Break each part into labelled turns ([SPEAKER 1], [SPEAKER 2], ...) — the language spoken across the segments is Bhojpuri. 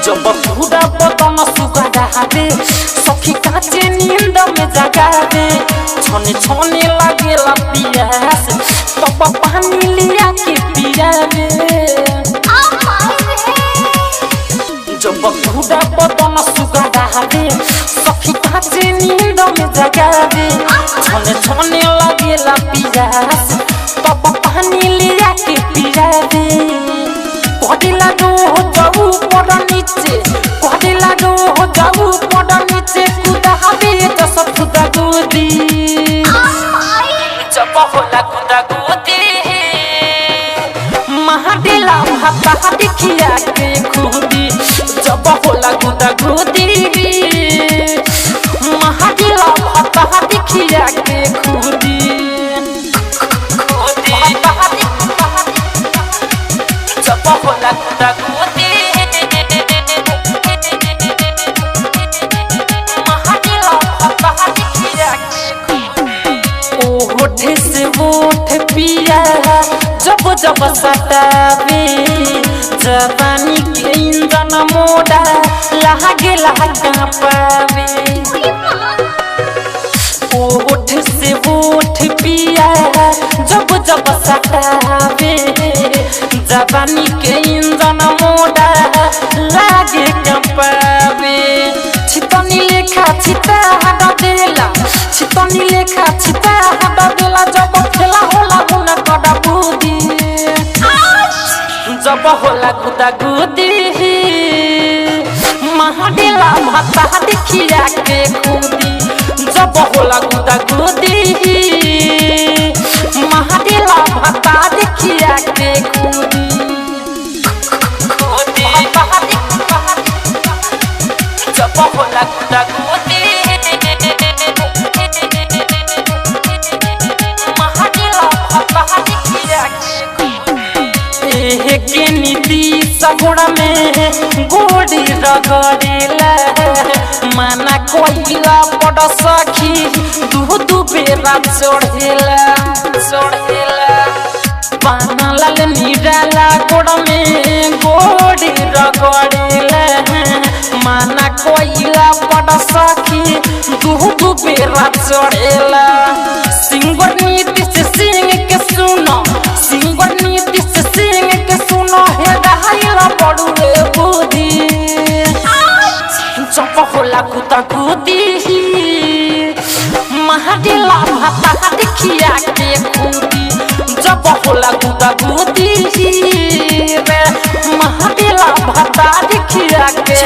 [SPEAKER 1] जब पूरा बदन सुगड़ा दे सखी काचे नींद में जगा दे छने छने लागेला पियास तब पानी लिया के पिया दे जब पूरा बदन सुगड़ा दे सखी काचे नींद में जगा दे छने छने लागेला पियास तब पानी लिया के पिया दे कदिला दो जाऊ पड़ नीचे कदिला दो जाऊ पड़ नीचे कुदा हबे दस खुदा गोदी जब होला खुदा गोदी महादेला भाता देखिया के खुदी जब होला खुदा गोदी महादेला भाता देखिया के खुदी जब होला खुदा गोदी होठे से होठ पिया जब जब सतावे जवानी के इंजन मोड़ा लागे लहका पावे होठ से होठ पिया जब जब सतावे जवानी के इंजन मोड़ा लागे कंपावे छितनी लेखा छिता हटा देला छितनी लेखा छिता हटा देला जब खेला होला मुना कड़ा बुदी जब होला गुदा गुदी महादेला भाता देखिया के खुदी जब होला गुदा गुदी महादेला भाता देखिया के खुदी जब होला गुदा गुदी के नीति सगुड़ा में गोड़ी रगड़ेला माना कोइला बड़ सखी दूध बेरा चढ़ेला पाना लाल निराला गोड़ में गोड़ी रगड़ेला माना कोइला बड़ सखी दूध बेरा चढ़ेला सिंगर नीति से सिंह के सुनो सिंगर नीति से सिंह के सुनो हे दहाइला बड़ुए बुदी जब होला कुता कुदी महादेला भाता देखिया के खुदी जब होला कुता कुदी रे महादेला भाता देखिया के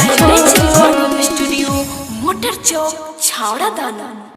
[SPEAKER 2] स्टूडियो मोटर चौक छावड़ा दाना।